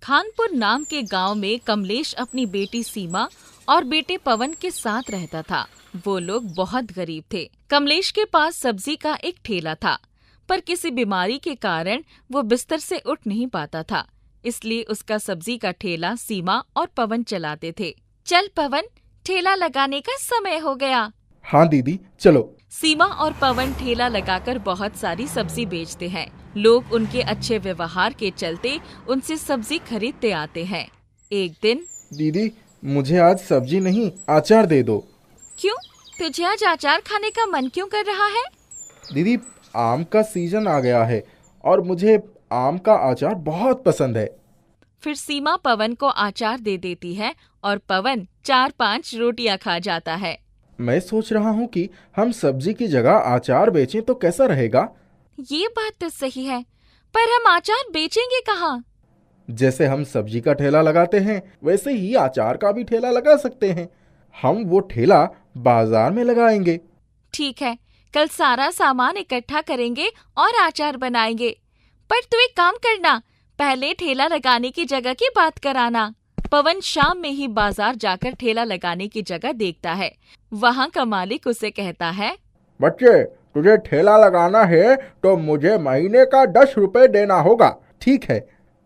खानपुर नाम के गांव में कमलेश अपनी बेटी सीमा और बेटे पवन के साथ रहता था। वो लोग बहुत गरीब थे। कमलेश के पास सब्जी का एक ठेला था, पर किसी बीमारी के कारण वो बिस्तर से उठ नहीं पाता था, इसलिए उसका सब्जी का ठेला सीमा और पवन चलाते थे। चल पवन, ठेला लगाने का समय हो गया। हाँ दीदी, चलो। सीमा और पवन ठेला लगाकर बहुत सारी सब्जी बेचते हैं। लोग उनके अच्छे व्यवहार के चलते उनसे सब्जी खरीदते आते हैं। एक दिन, दीदी मुझे आज सब्जी नहीं अचार दे दो। क्यों, तुझे आज अचार खाने का मन क्यों कर रहा है? दीदी आम का सीजन आ गया है और मुझे आम का अचार बहुत पसंद है। फिर सीमा पवन को अचार दे देती है और पवन 4-5 रोटियां खा जाता है। मैं सोच रहा हूँ कि हम सब्जी की जगह अचार बेचें तो कैसा रहेगा? ये बात तो सही है, पर हम अचार बेचेंगे कहाँ? जैसे हम सब्जी का ठेला लगाते हैं वैसे ही अचार का भी ठेला लगा सकते हैं। हम वो ठेला बाजार में लगाएंगे। ठीक है, कल सारा सामान इकट्ठा करेंगे और अचार बनाएंगे। पर तू एक काम करना, पहले ठेला लगाने की जगह की बात कराना। पवन शाम में ही बाजार जाकर ठेला लगाने की जगह देखता है। वहाँ का मालिक उसे कहता है, बच्चे तुझे ठेला लगाना है तो मुझे महीने का 10 रुपए देना होगा। ठीक है,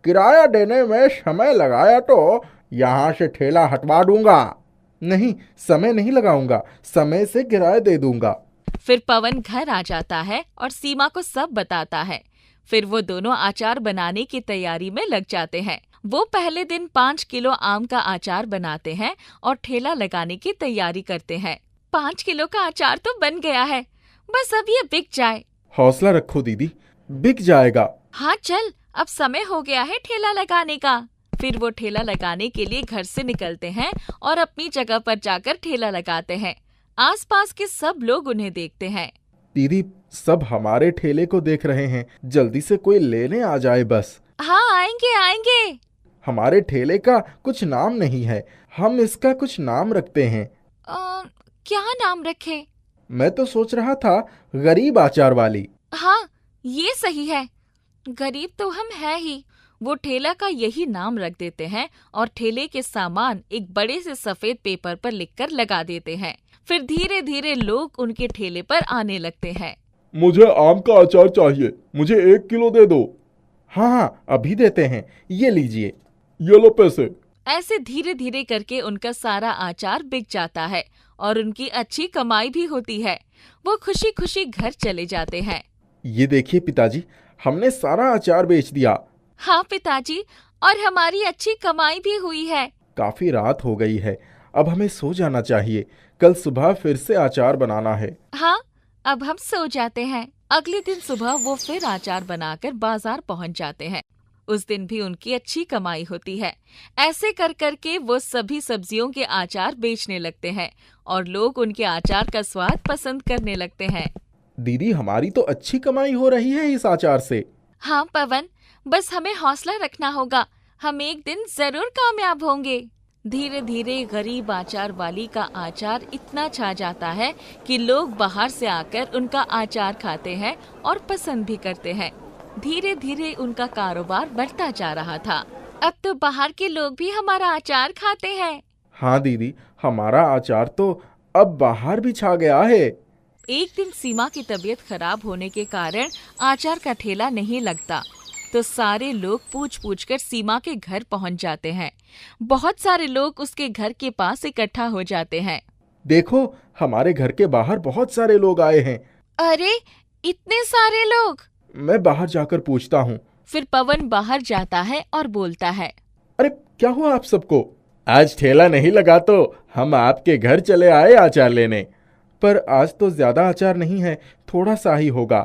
किराया देने में समय लगाया तो यहाँ से ठेला हटवा दूंगा। नहीं, समय नहीं लगाऊंगा, समय से किराया दे दूंगा। फिर पवन घर आ जाता है और सीमा को सब बताता है। फिर वो दोनों अचार बनाने की तैयारी में लग जाते हैं। वो पहले दिन 5 किलो आम का अचार बनाते हैं और ठेला लगाने की तैयारी करते हैं। 5 किलो का अचार तो बन गया है, बस अब ये बिक जाए। हौसला रखो दीदी, बिक जाएगा। हाँ चल, अब समय हो गया है ठेला लगाने का। फिर वो ठेला लगाने के लिए घर से निकलते हैं और अपनी जगह पर जाकर ठेला लगाते हैं। आसपास के सब लोग उन्हें देखते हैं। दीदी सब हमारे ठेले को देख रहे हैं, जल्दी से कोई लेने आ जाए बस। हाँ आएंगे आएंगे। हमारे ठेले का कुछ नाम नहीं है, हम इसका कुछ नाम रखते हैं। क्या नाम रखे? मैं तो सोच रहा था गरीब अचार वाली। हाँ ये सही है, गरीब तो हम है ही। वो ठेला का यही नाम रख देते हैं और ठेले के सामान एक बड़े से सफेद पेपर पर लिखकर लगा देते हैं। फिर धीरे धीरे लोग उनके ठेले पर आने लगते हैं। मुझे आम का अचार चाहिए, मुझे 1 किलो दे दो। हाँ हाँ अभी देते हैं, ये लीजिए, ये लो पैसे। ऐसे धीरे धीरे करके उनका सारा अचार बिक जाता है और उनकी अच्छी कमाई भी होती है। वो खुशी खुशी घर चले जाते हैं। ये देखिए पिताजी, हमने सारा अचार बेच दिया। हाँ पिताजी, और हमारी अच्छी कमाई भी हुई है। काफी रात हो गई है, अब हमें सो जाना चाहिए। कल सुबह फिर से अचार बनाना है। हाँ, अब हम सो जाते हैं। अगले दिन सुबह वो फिर अचार बनाकर बाजार पहुंच जाते हैं। उस दिन भी उनकी अच्छी कमाई होती है। ऐसे कर करके वो सभी सब्जियों के अचार बेचने लगते हैं और लोग उनके अचार का स्वाद पसंद करने लगते हैं। दीदी हमारी तो अच्छी कमाई हो रही है इस अचार से। हाँ पवन, बस हमें हौसला रखना होगा, हम एक दिन जरूर कामयाब होंगे। धीरे धीरे गरीब अचार वाली का अचार इतना छा जाता है कि लोग बाहर से आकर उनका अचार खाते हैं और पसंद भी करते हैं। धीरे धीरे उनका कारोबार बढ़ता जा रहा था। अब तो बाहर के लोग भी हमारा अचार खाते हैं। हाँ दीदी, हमारा अचार तो अब बाहर भी छा गया है। एक दिन सीमा की तबीयत खराब होने के कारण अचार का ठेला नहीं लगता, तो सारे लोग पूछ पूछ कर सीमा के घर पहुंच जाते हैं। बहुत सारे लोग उसके घर के पास इकट्ठा हो जाते हैं। देखो, हमारे घर के बाहर बहुत सारे लोग आए हैं। अरे, इतने सारे लोग! मैं बाहर जाकर पूछता हूँ। फिर पवन बाहर जाता है और बोलता है, अरे क्या हुआ आप सबको? आज ठेला नहीं लगा तो हम आपके घर चले आए अचार लेने, पर आज तो ज्यादा अचार नहीं है, थोड़ा सा ही होगा।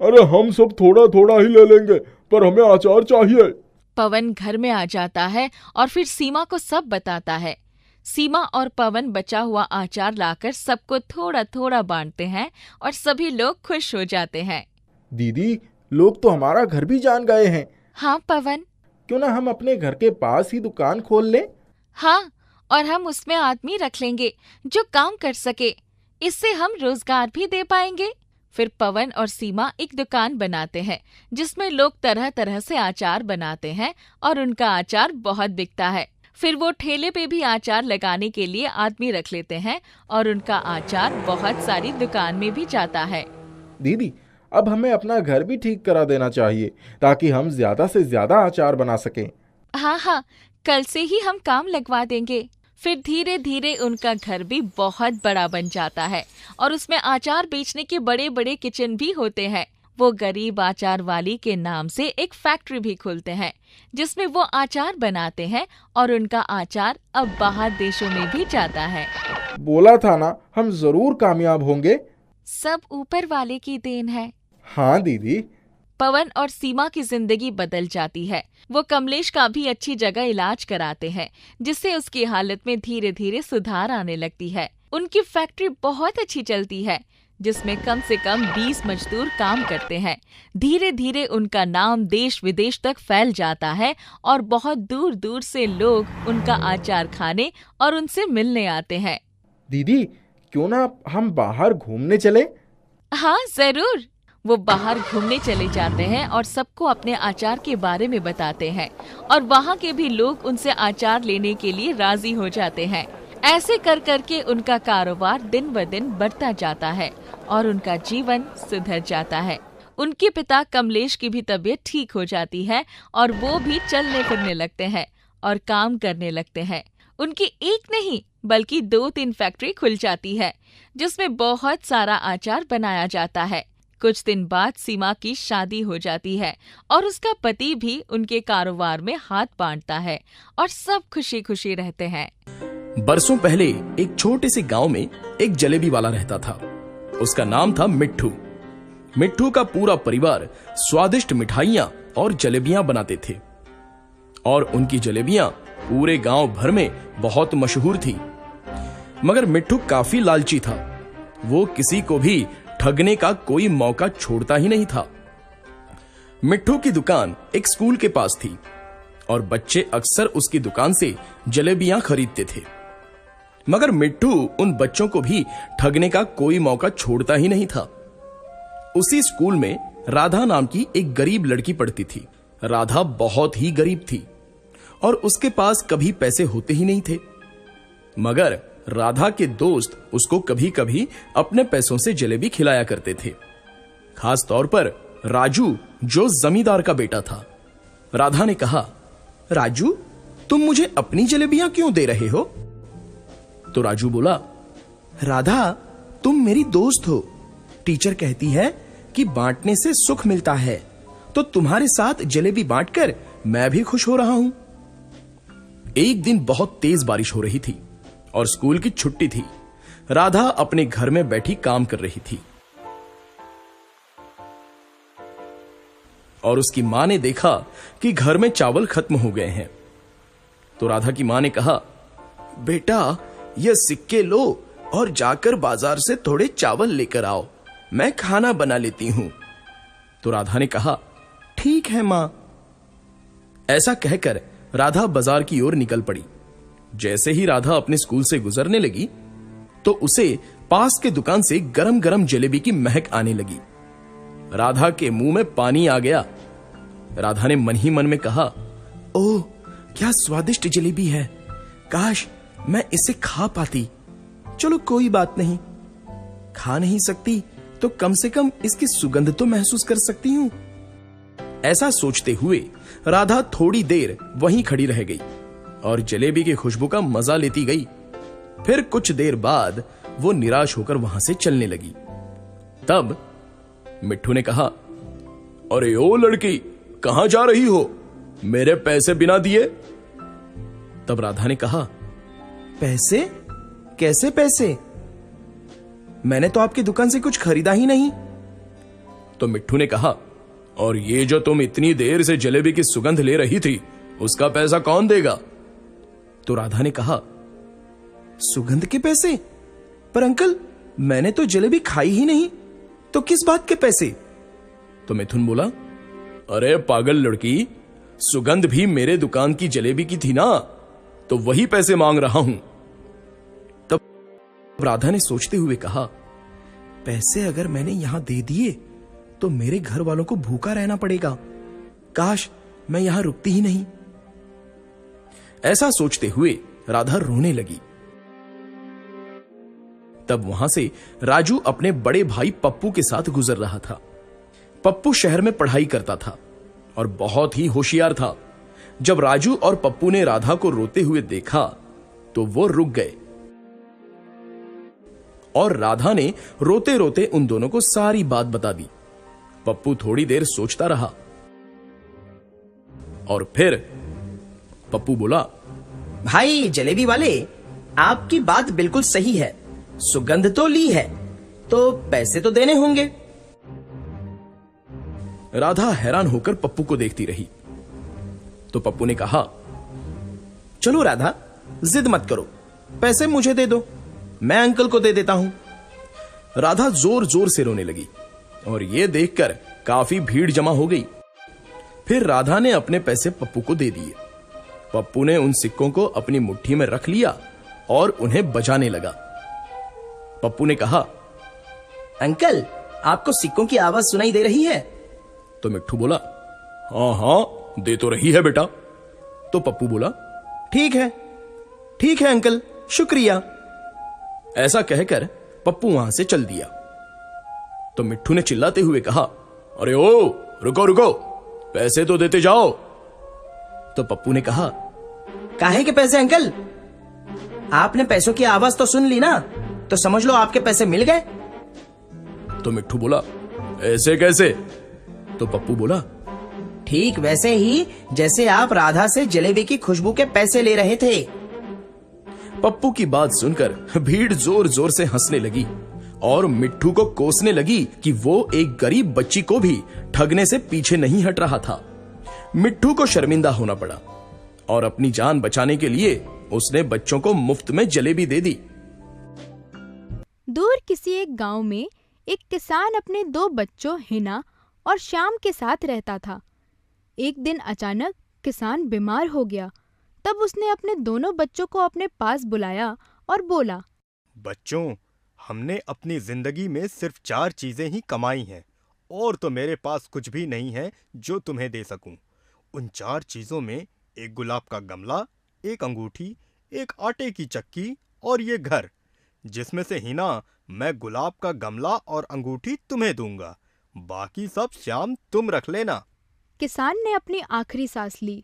अरे हम सब थोड़ा थोड़ा ही ले लेंगे, पर हमें अचार चाहिए। पवन घर में आ जाता है और फिर सीमा को सब बताता है। सीमा और पवन बचा हुआ अचार लाकर सबको थोड़ा थोड़ा बांटते हैं और सभी लोग खुश हो जाते हैं। दीदी, लोग तो हमारा घर भी जान गए हैं। हाँ पवन, क्यों ना हम अपने घर के पास ही दुकान खोल लें? हाँ, और हम उसमें आदमी रख लेंगे जो काम कर सके। इससे हम रोजगार भी दे पाएंगे। फिर पवन और सीमा एक दुकान बनाते हैं जिसमें लोग तरह तरह से अचार बनाते हैं और उनका अचार बहुत बिकता है। फिर वो ठेले पे भी अचार लगाने के लिए आदमी रख लेते हैं और उनका अचार बहुत सारी दुकान में भी जाता है। दीदी, अब हमें अपना घर भी ठीक करा देना चाहिए ताकि हम ज्यादा से ज्यादा अचार बना सकें। हाँ, कल से ही हम काम लगवा देंगे। फिर धीरे धीरे उनका घर भी बहुत बड़ा बन जाता है और उसमें अचार बेचने के बड़े बड़े किचन भी होते हैं। वो गरीब अचार वाली के नाम से एक फैक्ट्री भी खोलते हैं जिसमें वो अचार बनाते हैं और उनका अचार अब बाहर देशों में भी जाता है। बोला था ना, हम जरूर कामयाब होंगे। सब ऊपर वाले की देन है। हाँ दीदी। पवन और सीमा की जिंदगी बदल जाती है। वो कमलेश का भी अच्छी जगह इलाज कराते हैं जिससे उसकी हालत में धीरे धीरे सुधार आने लगती है। उनकी फैक्ट्री बहुत अच्छी चलती है जिसमें कम से कम 20 मजदूर काम करते हैं। धीरे धीरे उनका नाम देश विदेश तक फैल जाता है और बहुत दूर दूर से लोग उनका अचार खाने और उनसे मिलने आते हैं। दीदी, क्यों ना हम बाहर घूमने चले? हाँ जरूर। वो बाहर घूमने चले जाते हैं और सबको अपने अचार के बारे में बताते हैं और वहाँ के भी लोग उनसे अचार लेने के लिए राजी हो जाते हैं। ऐसे कर करके उनका कारोबार दिन ब दिन बढ़ता जाता है और उनका जीवन सुधर जाता है। उनके पिता कमलेश की भी तबीयत ठीक हो जाती है और वो भी चलने फिरने लगते हैं और काम करने लगते हैं। उनकी एक नहीं बल्कि 2-3 फैक्ट्री खुल जाती है जिसमें बहुत सारा अचार बनाया जाता है। कुछ दिन बाद सीमा की शादी हो जाती है और उसका पति भी उनके कारोबार में हाथ बांटता है और सब खुशी खुशी रहते हैं। बरसों पहले एक छोटे से गांव में एक जलेबी वाला रहता था। उसका नाम था मिट्ठू। मिट्ठू का पूरा परिवार स्वादिष्ट मिठाइयां और जलेबियां बनाते थे और उनकी जलेबियां पूरे गांव भर में बहुत मशहूर थी। मगर मिट्ठू काफी लालची था। वो किसी को भी ठगने का कोई मौका छोड़ता ही नहीं था। मिट्ठू की दुकान एक स्कूल के पास थी और बच्चे अक्सर उसकी दुकान से जलेबियां खरीदते थे। मगर मिट्ठू उन बच्चों को भी ठगने का कोई मौका छोड़ता ही नहीं था। उसी स्कूल में राधा नाम की एक गरीब लड़की पढ़ती थी। राधा बहुत ही गरीब थी और उसके पास कभी पैसे होते ही नहीं थे। मगर राधा के दोस्त उसको कभी कभी अपने पैसों से जलेबी खिलाया करते थे, खास तौर पर राजू जो जमींदार का बेटा था। राधा ने कहा, राजू, तुम मुझे अपनी जलेबियां क्यों दे रहे हो? तो राजू बोला, राधा, तुम मेरी दोस्त हो। टीचर कहती है कि बांटने से सुख मिलता है, तो तुम्हारे साथ जलेबी बांटकर मैं भी खुश हो रहा हूं। एक दिन बहुत तेज बारिश हो रही थी और स्कूल की छुट्टी थी। राधा अपने घर में बैठी काम कर रही थी और उसकी मां ने देखा कि घर में चावल खत्म हो गए हैं। तो राधा की मां ने कहा, बेटा, ये सिक्के लो और जाकर बाजार से थोड़े चावल लेकर आओ, मैं खाना बना लेती हूं। तो राधा ने कहा, ठीक है मां। ऐसा कहकर राधा बाजार की ओर निकल पड़ी। जैसे ही राधा अपने स्कूल से गुजरने लगी तो उसे पास के दुकान से गरम गरम जलेबी की महक आने लगी। राधा के मुंह में पानी आ गया। राधा ने मन ही मन में कहा, ओह, क्या स्वादिष्ट जलेबी है, काश मैं इसे खा पाती। चलो कोई बात नहीं, खा नहीं सकती तो कम से कम इसकी सुगंध तो महसूस कर सकती हूं। ऐसा सोचते हुए राधा थोड़ी देर वहीं खड़ी रह गई और जलेबी की खुशबू का मजा लेती गई। फिर कुछ देर बाद वो निराश होकर वहां से चलने लगी। तब मिट्ठू ने कहा, अरे ओ लड़की, कहां जा रही हो, मेरे पैसे बिना दिए? तब राधा ने कहा, पैसे? कैसे पैसे? मैंने तो आपकी दुकान से कुछ खरीदा ही नहीं। तो मिट्ठू ने कहा, और ये जो तुम इतनी देर से जलेबी की सुगंध ले रही थी, उसका पैसा कौन देगा? तो राधा ने कहा, सुगंध के पैसे? पर अंकल, मैंने तो जलेबी खाई ही नहीं, तो किस बात के पैसे? तो मिथुन बोला, अरे पागल लड़की, सुगंध भी मेरे दुकान की जलेबी की थी ना, तो वही पैसे मांग रहा हूं। तब राधा ने सोचते हुए कहा, पैसे अगर मैंने यहां दे दिए तो मेरे घर वालों को भूखा रहना पड़ेगा। काश मैं यहां रुकती ही नहीं। ऐसा सोचते हुए राधा रोने लगी। तब वहां से राजू अपने बड़े भाई पप्पू के साथ गुजर रहा था। पप्पू शहर में पढ़ाई करता था और बहुत ही होशियार था। जब राजू और पप्पू ने राधा को रोते हुए देखा तो वो रुक गए और राधा ने रोते रोते उन दोनों को सारी बात बता दी। पप्पू थोड़ी देर सोचता रहा और फिर पप्पू बोला, भाई जलेबी वाले, आपकी बात बिल्कुल सही है। सुगंध तो ली है तो पैसे तो देने होंगे। राधा हैरान होकर पप्पू को देखती रही। तो पप्पू ने कहा, चलो राधा, जिद मत करो, पैसे मुझे दे दो, मैं अंकल को दे देता हूं। राधा जोर जोर से रोने लगी और यह देखकर काफी भीड़ जमा हो गई। फिर राधा ने अपने पैसे पप्पू को दे दिए। पप्पू ने उन सिक्कों को अपनी मुट्ठी में रख लिया और उन्हें बजाने लगा। पप्पू ने कहा, अंकल, आपको सिक्कों की आवाज सुनाई दे रही है? तो मिट्ठू बोला, हाँ हाँ, दे तो रही है बेटा। तो पप्पू बोला, ठीक है अंकल, शुक्रिया। ऐसा कहकर पप्पू वहां से चल दिया। तो मिट्ठू ने चिल्लाते हुए कहा, अरे ओ, रुको रुको, पैसे तो देते जाओ। तो पप्पू ने कहा, काहे के पैसे अंकल? आपने पैसों की आवाज तो सुन ली ना, तो समझ लो आपके पैसे मिल गए। तो मिट्ठू बोला, ऐसे कैसे? तो पप्पू बोला, ठीक वैसे ही जैसे आप राधा से जलेबी की खुशबू के पैसे ले रहे थे। पप्पू की बात सुनकर भीड़ जोर जोर से हंसने लगी और मिट्ठू को कोसने लगी कि वो एक गरीब बच्ची को भी ठगने से पीछे नहीं हट रहा था। मिट्ठू को शर्मिंदा होना पड़ा और अपनी जान बचाने के लिए उसने बच्चों को मुफ्त में जलेबी दे दी। दूर किसी एक गांव में एक किसान अपने 2 बच्चों हिना और श्याम के साथ रहता था। एक दिन अचानक किसान बीमार हो गया। तब उसने अपने दोनों बच्चों को अपने पास बुलाया और बोला, बच्चों, हमने अपनी जिंदगी में सिर्फ 4 चीजें ही कमाई हैं और तो मेरे पास कुछ भी नहीं है जो तुम्हें दे सकूं। उन 4 चीजों में एक गुलाब का गमला, एक अंगूठी, एक आटे की चक्की और ये घर, जिसमें से हिना, मैं गुलाब का गमला और अंगूठी तुम्हें दूंगा, बाकी सब श्याम तुम रख लेना। किसान ने अपनी आखिरी सांस ली।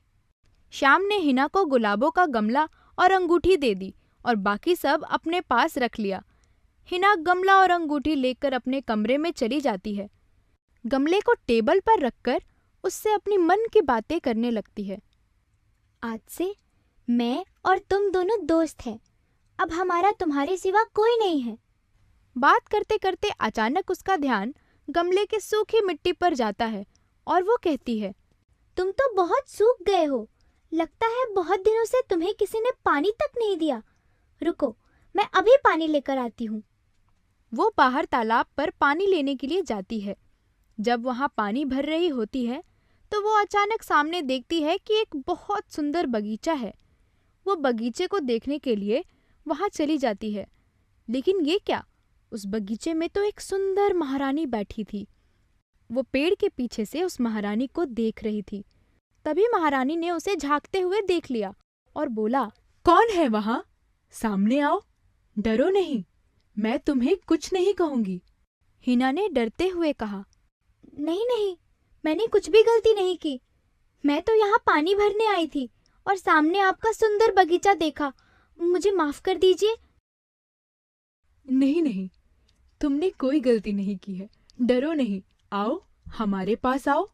श्याम ने हिना को गुलाबों का गमला और अंगूठी दे दी और बाकी सब अपने पास रख लिया। हिना गमला और अंगूठी लेकर अपने कमरे में चली जाती है। गमले को टेबल पर रखकर उससे अपनी मन की बातें करने लगती है। आज से मैं और तुम दोनों दोस्त हैं। अब हमारा तुम्हारे सिवा कोई नहीं है। बात करते करते अचानक उसका ध्यान गमले के सूखी मिट्टी पर जाता है और वो कहती है, तुम तो बहुत सूख गए हो। लगता है बहुत दिनों से तुम्हें किसी ने पानी तक नहीं दिया। रुको, मैं अभी पानी लेकर आती हूँ। वो बाहर तालाब पर पानी लेने के लिए जाती है। जब वहाँ पानी भर रही होती है तो वो अचानक सामने देखती है कि एक बहुत सुंदर बगीचा है। वो बगीचे को देखने के लिए वहाँ चली जाती है। लेकिन ये क्या, उस बगीचे में तो एक सुंदर महारानी बैठी थी। वो पेड़ के पीछे से उस महारानी को देख रही थी। तभी महारानी ने उसे झांकते हुए देख लिया और बोला, कौन है वहाँ? सामने आओ, डरो नहीं, मैं तुम्हें कुछ नहीं कहूंगी। हिना ने डरते हुए कहा, नहीं नहीं, मैंने कुछ भी गलती नहीं की। मैं तो यहाँ पानी भरने आई थी और सामने आपका सुंदर बगीचा देखा। मुझे माफ कर दीजिए। नहीं नहीं, तुमने कोई गलती नहीं की है, डरो नहीं, आओ हमारे पास आओ।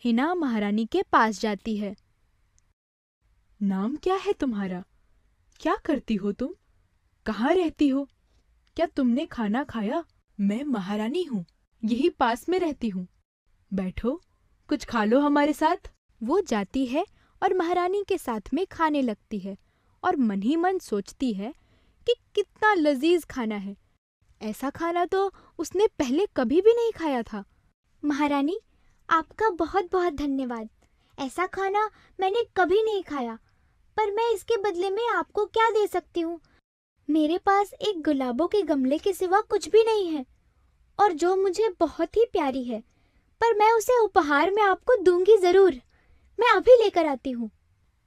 हिना महारानी के पास जाती है। नाम क्या है तुम्हारा? क्या करती हो तुम? कहाँ रहती हो? क्या तुमने खाना खाया? मैं महारानी हूँ, यही पास में रहती हूँ। बैठो, कुछ खा लो हमारे साथ। वो जाती है और महारानी के साथ में खाने लगती है और मन ही मन सोचती है कि कितना लजीज खाना है। ऐसा खाना तो उसने पहले कभी भी नहीं खाया था। महारानी, आपका बहुत बहुत धन्यवाद। ऐसा खाना मैंने कभी नहीं खाया, पर मैं इसके बदले में आपको क्या दे सकती हूँ? मेरे पास एक गुलाबों के गमले के सिवा कुछ भी नहीं है और जो मुझे बहुत ही प्यारी है, पर मैं उसे उपहार में आपको दूंगी जरूर। मैं अभी लेकर आती हूँ।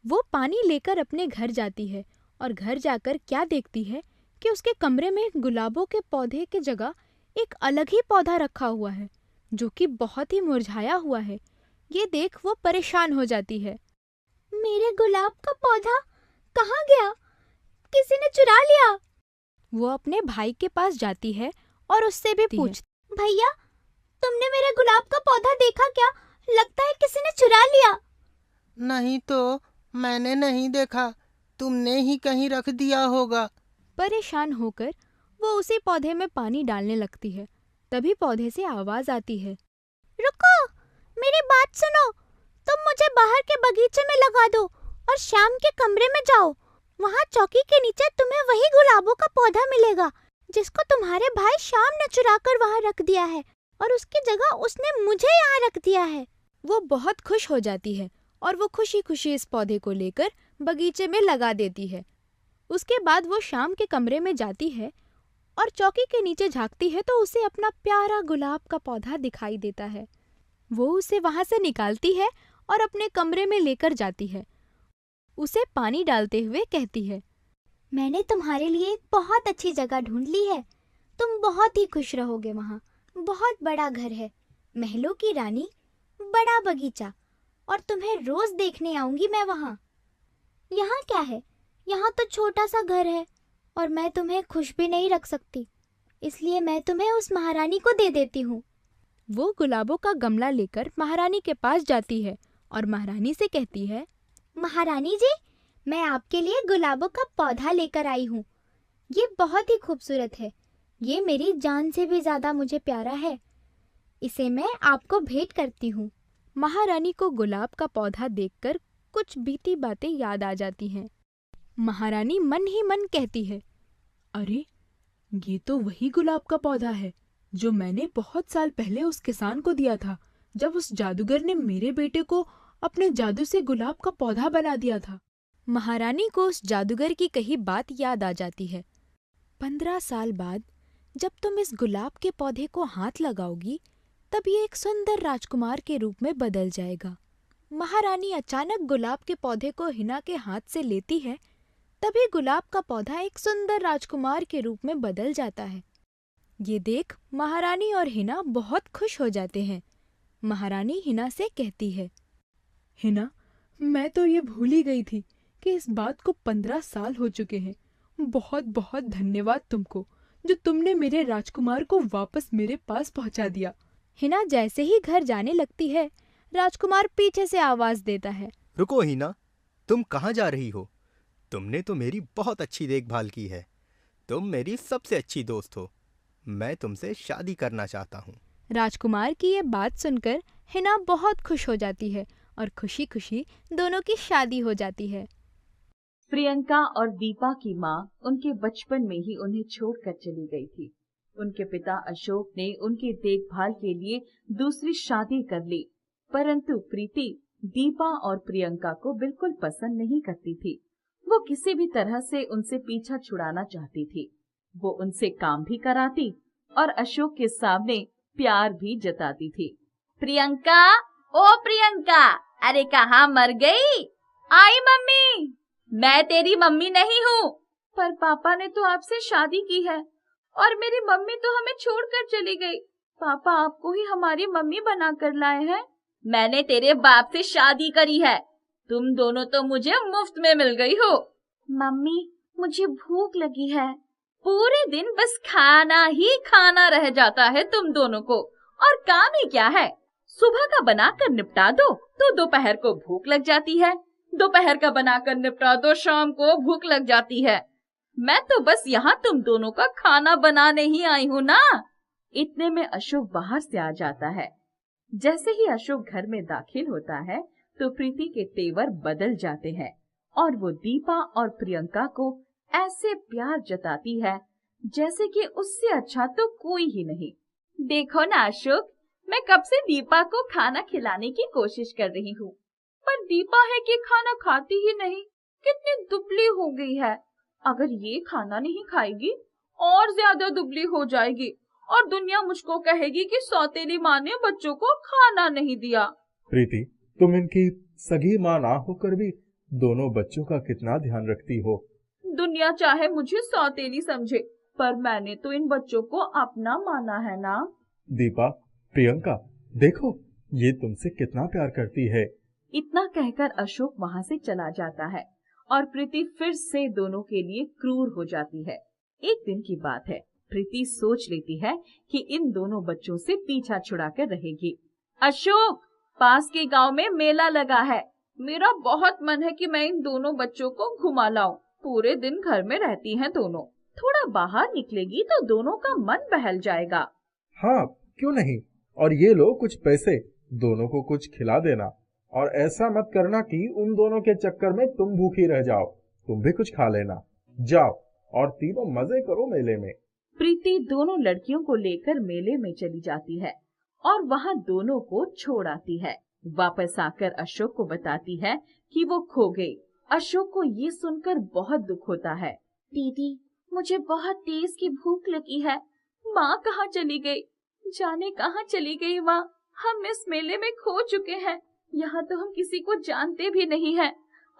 वो पानी लेकर अपने घर जाती है और घर जाकर क्या देखती है कि उसके कमरे में गुलाबों के पौधे की जगह एक अलग ही पौधा रखा हुआ है जो कि बहुत ही मुरझाया हुआ है। ये देख वो परेशान हो जाती है। मेरे गुलाब का पौधा कहाँ गया? किसी ने चुरा लिया। वो अपने भाई के पास जाती है और उससे भी पूछती भैया, तुमने मेरे गुलाब का पौधा देखा क्या? लगता है किसी ने चुरा लिया। नहीं तो, मैंने नहीं देखा, तुमने ही कहीं रख दिया होगा। परेशान होकर वो उसी पौधे में पानी डालने लगती है। तभी पौधे से आवाज आती है, रुको, मेरी बात सुनो। तुम मुझे बाहर के बगीचे में लगा दो और शाम के कमरे में जाओ। वहाँ चौकी के नीचे तुम्हें वही गुलाबों का पौधा मिलेगा जिसको तुम्हारे भाई शाम ने चुराकर वहाँ रख दिया है, और उसकी जगह उसने मुझे यहाँ रख दिया है। वो बहुत खुश हो जाती है और वो खुशी खुशी इस पौधे को लेकर बगीचे में लगा देती है। उसके बाद वो शाम के कमरे में जाती है और चौकी के नीचे झांकती है तो उसे अपना प्यारा गुलाब का पौधा दिखाई देता है। वो उसे वहां से निकालती है और अपने कमरे में लेकर जाती है। उसे पानी डालते हुए कहती है, मैंने तुम्हारे लिए एक बहुत अच्छी जगह ढूंढ ली है। तुम बहुत ही खुश रहोगे वहाँ। बहुत बड़ा घर है, महलों की रानी, बड़ा बगीचा, और तुम्हें रोज देखने आऊंगी मैं वहाँ। यहाँ क्या है? यहाँ तो छोटा सा घर है और मैं तुम्हें खुश भी नहीं रख सकती, इसलिए मैं तुम्हें उस महारानी को दे देती हूँ। वो गुलाबों का गमला लेकर महारानी के पास जाती है और महारानी से कहती है, महारानी जी, मैं आपके लिए गुलाबों का पौधा लेकर आई हूँ। ये बहुत ही खूबसूरत है। ये मेरी जान से भी ज्यादा मुझे प्यारा है। इसे मैं आपको भेंट करती हूँ। महारानी को गुलाब का पौधा देखकर कुछ बीती बातें याद आ जाती हैं। महारानी मन ही मन कहती है, अरे, ये तो वही गुलाब का पौधा है जो मैंने बहुत साल पहले उस किसान को दिया था, जब उस जादूगर ने मेरे बेटे को अपने जादू से गुलाब का पौधा बना दिया था। महारानी को उस जादूगर की कही बात याद आ जाती है। 15 साल बाद जब तुम इस गुलाब के पौधे को हाथ लगाओगी, तब ये एक सुंदर राजकुमार के रूप में बदल जाएगा। महारानी अचानक गुलाब के पौधे को हिना के हाथ से लेती है। तभी गुलाब का पौधा एक सुंदर राजकुमार के रूप में बदल जाता है। ये देख महारानी और हिना बहुत खुश हो जाते हैं। महारानी हिना से कहती है, हिना, मैं तो ये भूल ही गई थी कि इस बात को 15 साल हो चुके हैं। बहुत बहुत धन्यवाद तुमको, जो तुमने मेरे राजकुमार को वापस मेरे पास पहुंचा दिया। हिना जैसे ही घर जाने लगती है, राजकुमार पीछे से आवाज देता है, रुको हिना, तुम कहाँ जा रही हो? तुमने तो मेरी बहुत अच्छी देखभाल की है। तुम मेरी सबसे अच्छी दोस्त हो। मैं तुमसे शादी करना चाहता हूँ। राजकुमार की ये बात सुनकर हिना बहुत खुश हो जाती है और खुशी खुशी दोनों की शादी हो जाती है। प्रियंका और दीपा की माँ उनके बचपन में ही उन्हें छोड़कर चली गई थी। उनके पिता अशोक ने उनकी देखभाल के लिए दूसरी शादी कर ली, परंतु प्रीति दीपा और प्रियंका को बिल्कुल पसंद नहीं करती थी। वो किसी भी तरह से उनसे पीछा छुड़ाना चाहती थी। वो उनसे काम भी कराती और अशोक के सामने प्यार भी जताती थी। प्रियंका, ओ प्रियंका, अरे कहाँ मर गई? आई मम्मी। मैं तेरी मम्मी नहीं हूँ। पर पापा ने तो आपसे शादी की है और मेरी मम्मी तो हमें छोड़कर चली गई। पापा आपको ही हमारी मम्मी बना कर लाए हैं। मैंने तेरे बाप से शादी करी है। तुम दोनों तो मुझे मुफ्त में मिल गई हो। मम्मी, मुझे भूख लगी है। पूरे दिन बस खाना ही खाना रह जाता है तुम दोनों को, और काम ही क्या है? सुबह का बनाकर निपटा दो तो दोपहर को भूख लग जाती है, दोपहर का बनाकर निपटा दो शाम को भूख लग जाती है। मैं तो बस यहाँ तुम दोनों का खाना बनाने ही आई हूँ ना। इतने में अशोक बाहर से आ जाता है। जैसे ही अशोक घर में दाखिल होता है तो प्रीति के तेवर बदल जाते हैं और वो दीपा और प्रियंका को ऐसे प्यार जताती है जैसे कि उससे अच्छा तो कोई ही नहीं। देखो ना अशोक, मैं कब से दीपा को खाना खिलाने की कोशिश कर रही हूँ, पर दीपा है कि खाना खाती ही नहीं। कितनी दुबली हो गई है। अगर ये खाना नहीं खाएगी और ज्यादा दुबली हो जाएगी और दुनिया मुझको कहेगी कि सौतेली माँ ने बच्चों को खाना नहीं दिया। प्रीति, तुम इनकी सगी माँ ना होकर भी दोनों बच्चों का कितना ध्यान रखती हो। दुनिया चाहे मुझे सौतेली समझे, पर मैंने तो इन बच्चों को अपना माना है ना। दीपा, प्रियंका, देखो ये तुमसे कितना प्यार करती है। इतना कहकर अशोक वहाँ से चला जाता है और प्रीति फिर से दोनों के लिए क्रूर हो जाती है। एक दिन की बात है, प्रीति सोच लेती है कि इन दोनों बच्चों से पीछा छुड़ाकर रहेगी। अशोक, पास के गांव में मेला लगा है, मेरा बहुत मन है कि मैं इन दोनों बच्चों को घुमा लाऊं। पूरे दिन घर में रहती हैं दोनों, थोड़ा बाहर निकलेगी तो दोनों का मन बहल जाएगा। हाँ, क्यों नहीं। और ये लो कुछ पैसे, दोनों को कुछ खिला देना, और ऐसा मत करना कि उन दोनों के चक्कर में तुम भूखी रह जाओ। तुम भी कुछ खा लेना। जाओ और तीनों मजे करो मेले में। प्रीति दोनों लड़कियों को लेकर मेले में चली जाती है और वहाँ दोनों को छोड़ आती है। वापस आकर अशोक को बताती है कि वो खो गई। अशोक को ये सुनकर बहुत दुख होता है। दीदी, मुझे बहुत तेज की भूख लगी है। माँ कहाँ चली गई? जाने कहाँ चली गई माँ? हम इस मेले में खो चुके हैं। यहाँ तो हम किसी को जानते भी नहीं हैं।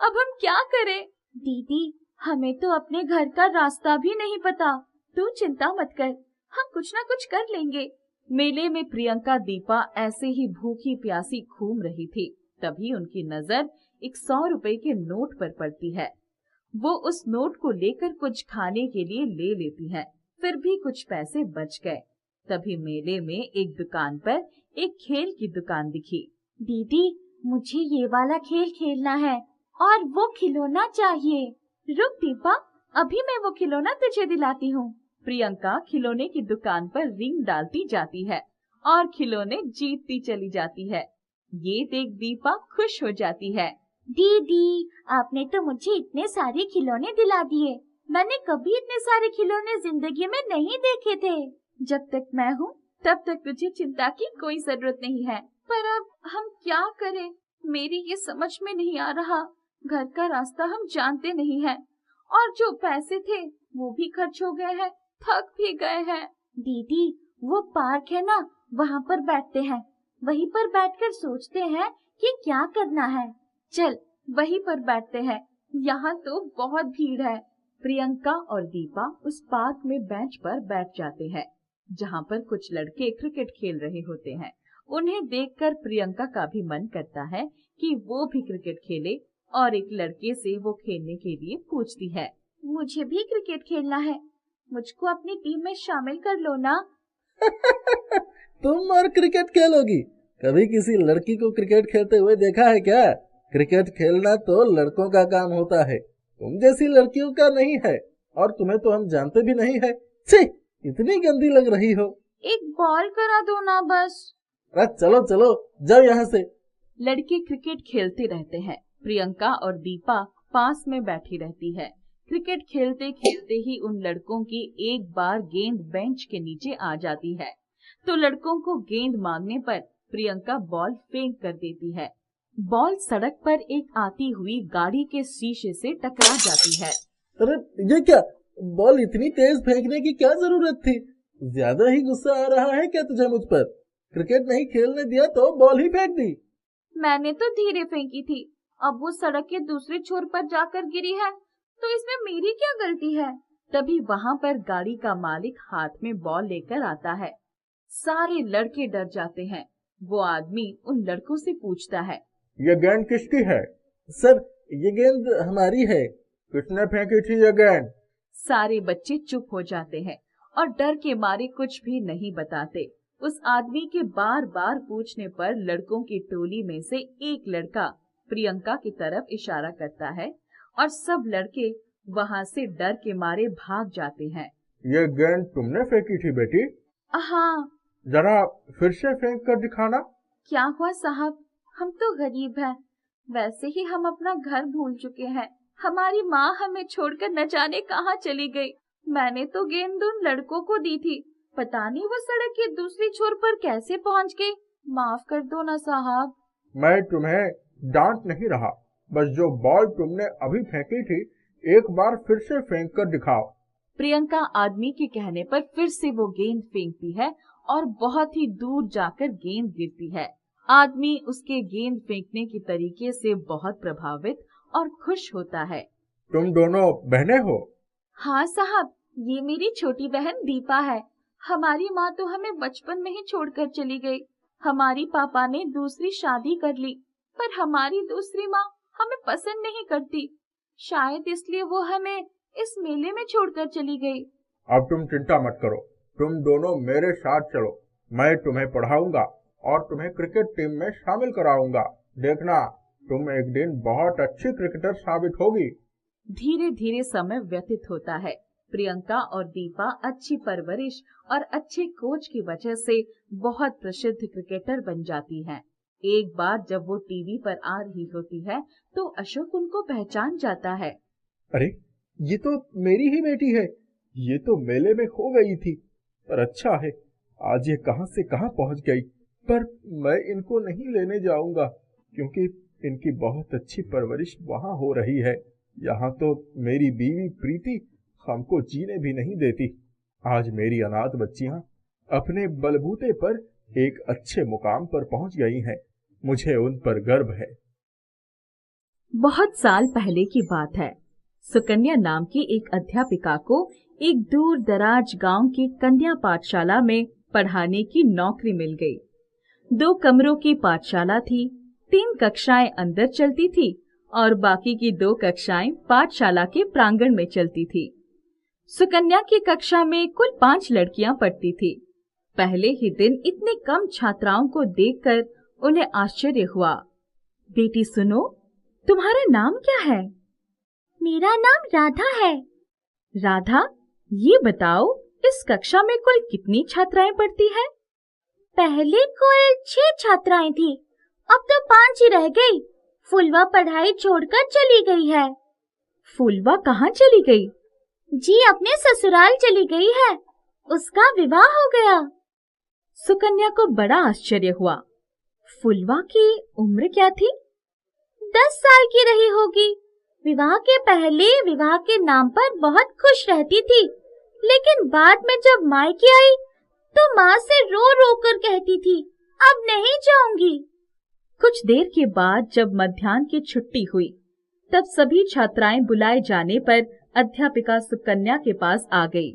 अब हम क्या करें? दीदी, हमें तो अपने घर का रास्ता भी नहीं पता। तू चिंता मत कर, हम कुछ ना कुछ कर लेंगे। मेले में प्रियंका दीपा ऐसे ही भूखी प्यासी घूम रही थी। तभी उनकी नजर एक 100 रुपए के नोट पर पड़ती है। वो उस नोट को लेकर कुछ खाने के लिए ले लेती है, फिर भी कुछ पैसे बच गए। तभी मेले में एक दुकान पर एक खेल की दुकान दिखी। दीदी, मुझे ये वाला खेल खेलना है और वो खिलौना चाहिए। रुक दीपा, अभी मैं वो खिलौना तुझे दिलाती हूँ। प्रियंका खिलौने की दुकान पर रिंग डालती जाती है और खिलौने जीतती चली जाती है। ये देख दीपा खुश हो जाती है। दीदी, आपने तो मुझे इतने सारे खिलौने दिला दिए। मैंने कभी इतने सारे खिलौने जिंदगी में नहीं देखे थे। जब तक मैं हूँ तब तक तुझे चिंता की कोई जरूरत नहीं है। पर अब हम क्या करें? मेरी ये समझ में नहीं आ रहा। घर का रास्ता हम जानते नहीं हैं और जो पैसे थे वो भी खर्च हो गए हैं, थक भी गए हैं। दीदी, वो पार्क है ना, वहाँ पर बैठते हैं। वहीं पर बैठकर सोचते हैं कि क्या करना है। चल वहीं पर बैठते हैं, यहाँ तो बहुत भीड़ है। प्रियंका और दीपा उस पार्क में बेंच पर बैठ जाते हैं, जहाँ पर कुछ लड़के क्रिकेट खेल रहे होते हैं। उन्हें देखकर प्रियंका का भी मन करता है कि वो भी क्रिकेट खेले और एक लड़के से वो खेलने के लिए पूछती है। मुझे भी क्रिकेट खेलना है, मुझको अपनी टीम में शामिल कर लो ना। तुम और क्रिकेट खेलोगी? कभी किसी लड़की को क्रिकेट खेलते हुए देखा है क्या? क्रिकेट खेलना तो लड़कों का काम होता है, तुम जैसी लड़कियों का नहीं है। और तुम्हें तो हम जानते भी नहीं है। छी, इतनी गंदी लग रही हो। एक बॉल करा दो ना बस। अरे चलो चलो, जाओ यहाँ से। लड़के क्रिकेट खेलते रहते हैं। प्रियंका और दीपा पास में बैठी रहती है। क्रिकेट खेलते खेलते ही उन लड़कों की एक बार गेंद बेंच के नीचे आ जाती है, तो लड़कों को गेंद मांगने पर प्रियंका बॉल फेंक कर देती है। बॉल सड़क पर एक आती हुई गाड़ी के शीशे से टकरा जाती है। अरे ये क्या? बॉल इतनी तेज फेंकने की क्या जरूरत थी? ज्यादा ही गुस्सा आ रहा है क्या तुझे मुझ पर? क्रिकेट नहीं खेलने दिया तो बॉल ही फेंक दी। मैंने तो धीरे फेंकी थी, अब वो सड़क के दूसरे छोर पर जाकर गिरी है, तो इसमें मेरी क्या गलती है? तभी वहाँ पर गाड़ी का मालिक हाथ में बॉल लेकर आता है। सारे लड़के डर जाते हैं। वो आदमी उन लड़कों से पूछता है, ये गेंद किसकी है? सर, ये गेंद हमारी है। किसने फेंकी थी ये गेंद? सारे बच्चे चुप हो जाते हैं और डर के मारे कुछ भी नहीं बताते। उस आदमी के बार बार पूछने पर लड़कों की टोली में से एक लड़का प्रियंका की तरफ इशारा करता है और सब लड़के वहाँ से डर के मारे भाग जाते हैं। ये गेंद तुमने फेंकी थी बेटी? हाँ। जरा फिर से फेंक कर दिखाना। क्या हुआ साहब, हम तो गरीब हैं, वैसे ही हम अपना घर भूल चुके हैं। हमारी माँ हमें छोड़कर न जाने कहाँ चली गई। मैंने तो गेंद उन लड़कों को दी थी, पता नहीं वो सड़क के दूसरी छोर पर कैसे पहुँच गई। माफ कर दो ना साहब। मैं तुम्हें डांट नहीं रहा, बस जो बॉल तुमने अभी फेंकी थी एक बार फिर से फेंक कर दिखाओ। प्रियंका आदमी के कहने पर फिर से वो गेंद फेंकती है और बहुत ही दूर जाकर गेंद गिरती है। आदमी उसके गेंद फेंकने के तरीके से बहुत प्रभावित और खुश होता है। तुम दोनों बहनें हो? हाँ साहब, ये मेरी छोटी बहन दीपा है। हमारी माँ तो हमें बचपन में ही छोड़कर चली गई। हमारी पापा ने दूसरी शादी कर ली, पर हमारी दूसरी माँ हमें पसंद नहीं करती। शायद इसलिए वो हमें इस मेले में छोड़कर चली गई। अब तुम चिंता मत करो, तुम दोनों मेरे साथ चलो। मैं तुम्हें पढ़ाऊंगा और तुम्हें क्रिकेट टीम में शामिल कराऊंगा। देखना, तुम एक दिन बहुत अच्छी क्रिकेटर साबित होगी। धीरे धीरे समय व्यतीत होता है। प्रियंका और दीपा अच्छी परवरिश और अच्छे कोच की वजह से बहुत प्रसिद्ध क्रिकेटर बन जाती हैं। एक बार जब वो टीवी पर आ रही होती है तो अशोक उनको पहचान जाता है। अरे, ये तो मेरी ही बेटी है। ये तो मेले में खो गई थी, पर अच्छा है आज ये कहां से कहां पहुंच गई। पर मैं इनको नहीं लेने जाऊंगा क्योंकि इनकी बहुत अच्छी परवरिश वहां हो रही है। यहाँ तो मेरी बीवी प्रीति हमको जीने भी नहीं देती। आज मेरी अनाथ बच्चियां अपने बलबूते पर एक अच्छे मुकाम पर पहुंच गई हैं। मुझे उन पर गर्व है। बहुत साल पहले की बात है। सुकन्या नाम की एक अध्यापिका को एक दूर दराज गांव की कन्या पाठशाला में पढ़ाने की नौकरी मिल गई। 2 कमरों की पाठशाला थी। 3 कक्षाएं अंदर चलती थी और बाकी की 2 कक्षाएं पाठशाला के प्रांगण में चलती थी। सुकन्या की कक्षा में कुल 5 लड़कियां पढ़ती थी। पहले ही दिन इतने कम छात्राओं को देखकर उन्हें आश्चर्य हुआ। बेटी सुनो, तुम्हारा नाम क्या है? मेरा नाम राधा है। राधा, ये बताओ इस कक्षा में कुल कितनी छात्राएं पढ़ती हैं? पहले कुल 6 छात्राएं थी, अब तो 5 ही रह गई। फुलवा पढ़ाई छोड़कर चली गई है। फुलवा कहाँ चली गई? जी अपने ससुराल चली गई है। उसका विवाह हो गया। सुकन्या को बड़ा आश्चर्य हुआ। फुलवा की उम्र क्या थी? 10 साल की रही होगी। विवाह के पहले विवाह के नाम पर बहुत खुश रहती थी, लेकिन बाद में जब मायके आई तो माँ से रो रो कर कहती थी, अब नहीं जाऊंगी। कुछ देर के बाद जब मध्याह्न की छुट्टी हुई, तब सभी छात्राएं बुलाए जाने पर अध्यापिका सुकन्या के पास आ गई।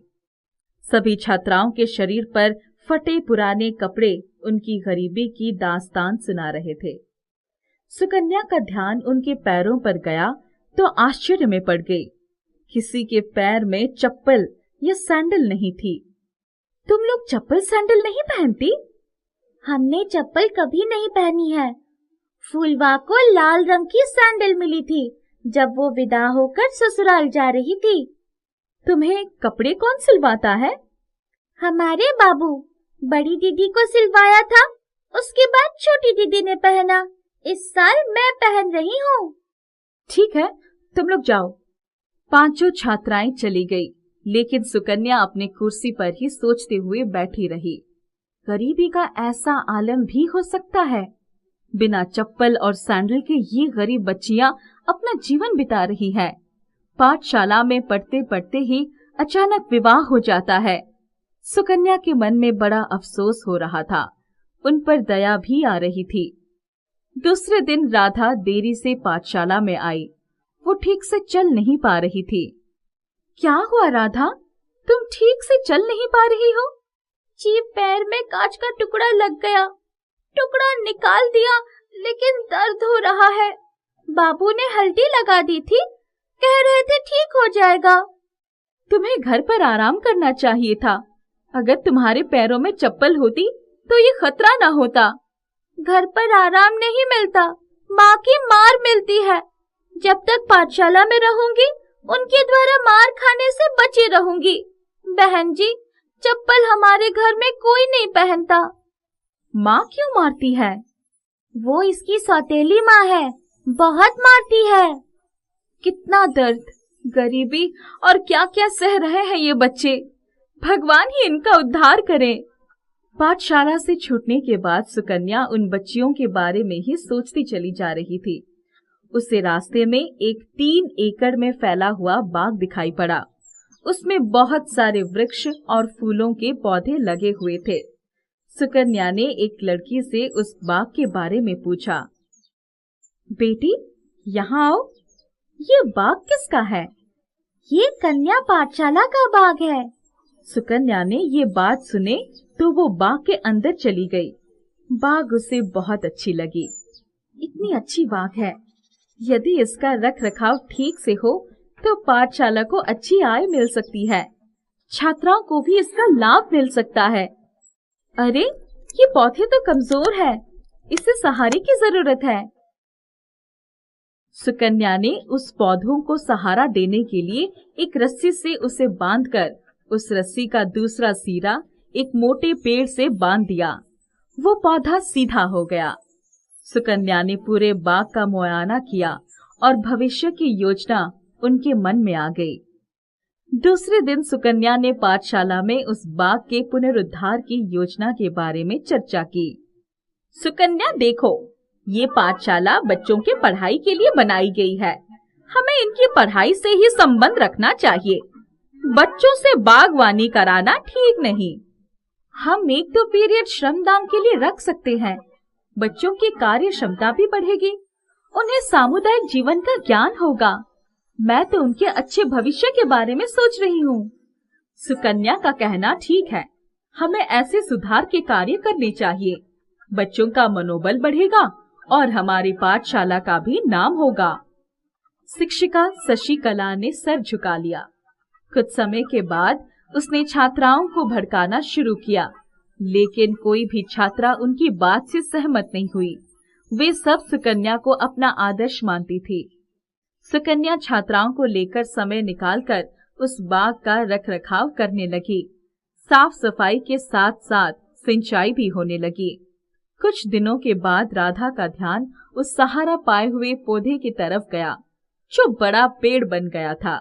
सभी छात्राओं के शरीर पर फटे पुराने कपड़े उनकी गरीबी की दास्तान सुना रहे थे। सुकन्या का ध्यान उनके पैरों पर गया तो आश्चर्य में पड़ गई। किसी के पैर में चप्पल या सैंडल नहीं थी। तुम लोग चप्पल सैंडल नहीं पहनती? हमने चप्पल कभी नहीं पहनी है। फूलवा को लाल रंग की सैंडल मिली थी जब वो विदा होकर ससुराल जा रही थी। तुम्हें कपड़े कौन सिलवाता है? हमारे बाबू। बड़ी दीदी को सिलवाया था, उसके बाद छोटी दीदी ने पहना। इस साल मैं पहन रही हूँ। ठीक है, तुम लोग जाओ। 5 छात्राएं चली गई, लेकिन सुकन्या अपनी कुर्सी पर ही सोचते हुए बैठी रही। गरीबी का ऐसा आलम भी हो सकता है। बिना चप्पल और सैंडल के ये गरीब बच्चियां अपना जीवन बिता रही हैं। पाठशाला में पढ़ते पढ़ते ही अचानक विवाह हो जाता है। सुकन्या के मन में बड़ा अफसोस हो रहा था। उन पर दया भी आ रही थी। दूसरे दिन राधा देरी से पाठशाला में आई। वो ठीक से चल नहीं पा रही थी। क्या हुआ राधा, तुम ठीक से चल नहीं पा रही हो? जी पैर में कांच का टुकड़ा लग गया। टुकड़ा निकाल दिया, लेकिन दर्द हो रहा है। बाबू ने हल्दी लगा दी थी, कह रहे थे ठीक हो जाएगा। तुम्हें घर पर आराम करना चाहिए था। अगर तुम्हारे पैरों में चप्पल होती तो ये खतरा न होता। घर पर आराम नहीं मिलता, माँ की मार मिलती है। जब तक पाठशाला में रहूंगी उनके द्वारा मार खाने से बची रहूंगी। बहन जी, चप्पल हमारे घर में कोई नहीं पहनता। माँ क्यों मारती है? वो इसकी सौतेली माँ है, बहुत मारती है। कितना दर्द, गरीबी और क्या क्या सह रहे हैं ये बच्चे। भगवान ही इनका उद्धार करे। पाठशाला से छूटने के बाद सुकन्या उन बच्चियों के बारे में ही सोचती चली जा रही थी। उसे रास्ते में एक 3 एकड़ में फैला हुआ बाग दिखाई पड़ा। उसमें बहुत सारे वृक्ष और फूलों के पौधे लगे हुए थे। सुकन्या ने एक लड़की से उस बाग के बारे में पूछा। बेटी, यहाँ आओ, ये बाग किसका है? ये कन्या पाठशाला का बाग है। सुकन्या ने ये बात सुने तो वो बाग के अंदर चली गई। बाग उसे बहुत अच्छी लगी। इतनी अच्छी बाग है, यदि इसका रख रखाव ठीक से हो तो पाठशाला को अच्छी आय मिल सकती है। छात्राओं को भी इसका लाभ मिल सकता है। अरे, ये पौधे तो कमजोर है, इसे सहारे की जरूरत है। सुकन्या ने उस पौधों को सहारा देने के लिए एक रस्सी से उसे बांधकर उस रस्सी का दूसरा सिरा एक मोटे पेड़ से बांध दिया। वो पौधा सीधा हो गया। सुकन्या ने पूरे बाग का मुआयना किया और भविष्य की योजना उनके मन में आ गई। दूसरे दिन सुकन्या ने पाठशाला में उस बाग के पुनरुद्धार की योजना के बारे में चर्चा की। सुकन्या, देखो, ये पाठशाला बच्चों के पढ़ाई के लिए बनाई गई है। हमें इनकी पढ़ाई से ही संबंध रखना चाहिए। बच्चों से बागवानी कराना ठीक नहीं। हम 1-2 पीरियड श्रमदान के लिए रख सकते हैं। बच्चों की कार्य क्षमता भी बढ़ेगी, उन्हें सामुदायिक जीवन का ज्ञान होगा। मैं तो उनके अच्छे भविष्य के बारे में सोच रही हूँ। सुकन्या का कहना ठीक है, हमें ऐसे सुधार के कार्य करने चाहिए। बच्चों का मनोबल बढ़ेगा और हमारी पाठशाला का भी नाम होगा। शिक्षिका शशिकला ने सर झुका लिया। कुछ समय के बाद उसने छात्राओं को भड़काना शुरू किया, लेकिन कोई भी छात्रा उनकी बात से सहमत नहीं हुई। वे सब सुकन्या को अपना आदर्श मानती थी। सुकन्या छात्राओं को लेकर समय निकालकर उस बाग का रखरखाव करने लगी। साफ सफाई के साथ साथ सिंचाई भी होने लगी। कुछ दिनों के बाद राधा का ध्यान उस सहारा पाए हुए पौधे की तरफ गया, जो बड़ा पेड़ बन गया था।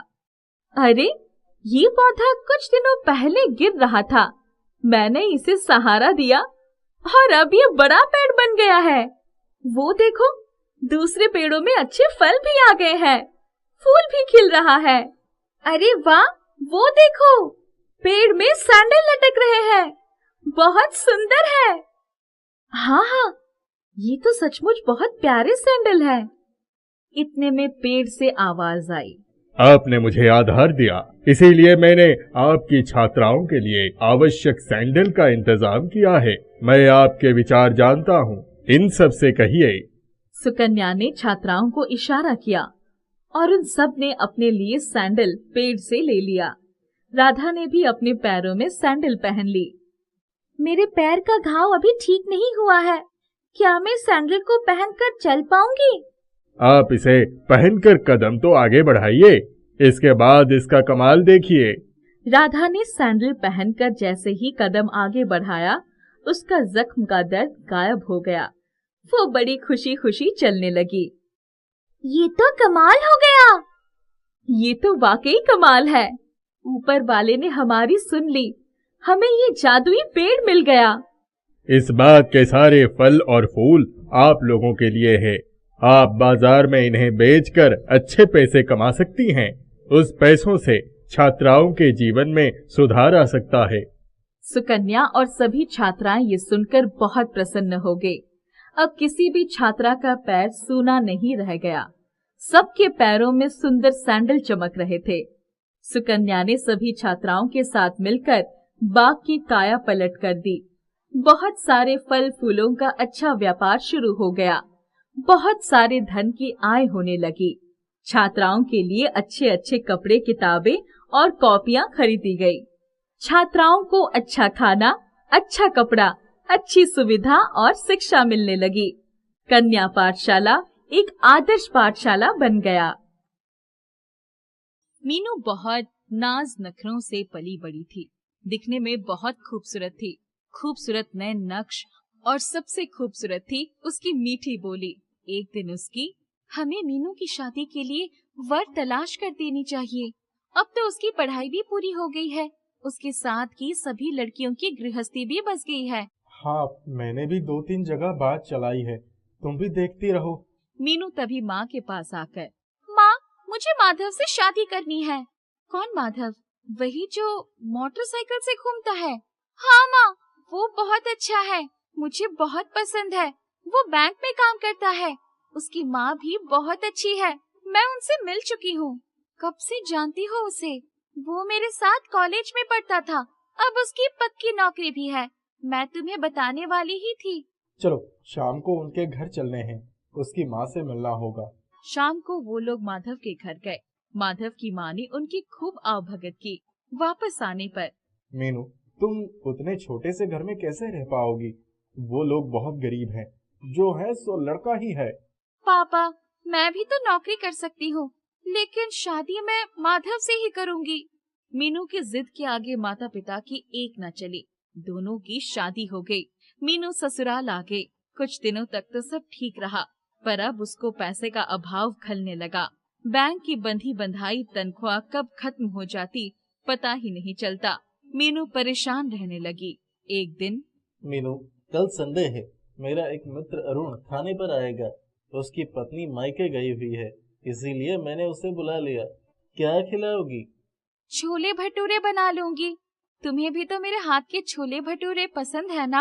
अरे, ये पौधा कुछ दिनों पहले गिर रहा था। मैंने इसे सहारा दिया और अब ये बड़ा पेड़ बन गया है। वो देखो, दूसरे पेड़ों में अच्छे फल भी आ गए हैं, फूल भी खिल रहा है। अरे वाह, वो देखो, पेड़ में सैंडल लटक रहे हैं, बहुत सुंदर है। हाँ, ये तो सचमुच बहुत प्यारे सैंडल है। इतने में पेड़ से आवाज आई। आपने मुझे आधार दिया, इसीलिए मैंने आपकी छात्राओं के लिए आवश्यक सैंडल का इंतजाम किया है। मैं आपके विचार जानता हूँ, इन सब से कहिए। सुकन्या ने छात्राओं को इशारा किया और उन सब ने अपने लिए सैंडल पेड़ से ले लिया। राधा ने भी अपने पैरों में सैंडल पहन ली। मेरे पैर का घाव अभी ठीक नहीं हुआ है, क्या मैं सैंडल को पहनकर चल पाऊंगी? आप इसे पहनकर कदम तो आगे बढ़ाइए, इसके बाद इसका कमाल देखिए। राधा ने सैंडल पहनकर जैसे ही कदम आगे बढ़ाया, उसका जख्म का दर्द गायब हो गया। वो बड़ी खुशी खुशी चलने लगी। ये तो कमाल हो गया। ये तो वाकई कमाल है। ऊपर वाले ने हमारी सुन ली, हमें ये जादुई पेड़ मिल गया। इस बाग के सारे फल और फूल आप लोगों के लिए है। आप बाजार में इन्हें बेचकर अच्छे पैसे कमा सकती हैं। उस पैसों से छात्राओं के जीवन में सुधार आ सकता है। सुकन्या और सभी छात्राएं ये सुनकर बहुत प्रसन्न हो गए। अब किसी भी छात्रा का पैर सूना नहीं रह गया। सबके पैरों में सुंदर सैंडल चमक रहे थे। सुकन्या ने सभी छात्राओं के साथ मिलकर बाग की काया पलट कर दी। बहुत सारे फल फूलों का अच्छा व्यापार शुरू हो गया। बहुत सारे धन की आय होने लगी। छात्राओं के लिए अच्छे अच्छे कपड़े, किताबें और कॉपियां खरीदी गई। छात्राओं को अच्छा खाना, अच्छा कपड़ा, अच्छी सुविधा और शिक्षा मिलने लगी। कन्या पाठशाला एक आदर्श पाठशाला बन गया। मीनू बहुत नाज नखरों से पली बड़ी थी। दिखने में बहुत खूबसूरत थी। खूबसूरत नए नक्श और सबसे खूबसूरत थी उसकी मीठी बोली। एक दिन उसकी, हमें मीनू की शादी के लिए वर तलाश कर देनी चाहिए। अब तो उसकी पढ़ाई भी पूरी हो गई है। उसके साथ की सभी लड़कियों की गृहस्थी भी बस गई है। हाँ, मैंने भी 2-3 जगह बात चलाई है, तुम भी देखती रहो। मीनू तभी माँ के पास आकर, माँ, मुझे माधव से शादी करनी है। कौन माधव? वही जो मोटरसाइकिल से घूमता है? हाँ माँ, वो बहुत अच्छा है, मुझे बहुत पसंद है। वो बैंक में काम करता है। उसकी माँ भी बहुत अच्छी है, मैं उनसे मिल चुकी हूँ। कब से जानती हो उसे? वो मेरे साथ कॉलेज में पढ़ता था, अब उसकी पक्की नौकरी भी है। मैं तुम्हें बताने वाली ही थी। चलो शाम को उनके घर चलने हैं, उसकी माँ से मिलना होगा। शाम को वो लोग माधव के घर गए। माधव की माँ ने उनकी खूब आवभगत की। वापस आने पर, मीनू, तुम उतने छोटे से घर में कैसे रह पाओगी? वो लोग बहुत गरीब हैं, जो है सो लड़का ही है। पापा, मैं भी तो नौकरी कर सकती हूँ, लेकिन शादी मैं माधव से ही करूँगी। मीनू की जिद के आगे माता पिता की एक न चली। दोनों की शादी हो गई। मीनू ससुराल आ गई। कुछ दिनों तक तो सब ठीक रहा, पर अब उसको पैसे का अभाव खलने लगा। बैंक की बंधी बंधाई तनख्वाह कब खत्म हो जाती पता ही नहीं चलता। मीनू परेशान रहने लगी। एक दिन, मीनू, कल संडे है, मेरा एक मित्र अरुण खाने पर आएगा। उसकी पत्नी मायके गई हुई है, इसीलिए मैंने उसे बुला लिया। क्या खिलाओगी? छोले भटूरे बना लूंगी। तुम्हें भी तो मेरे हाथ के छोले भटूरे पसंद है ना?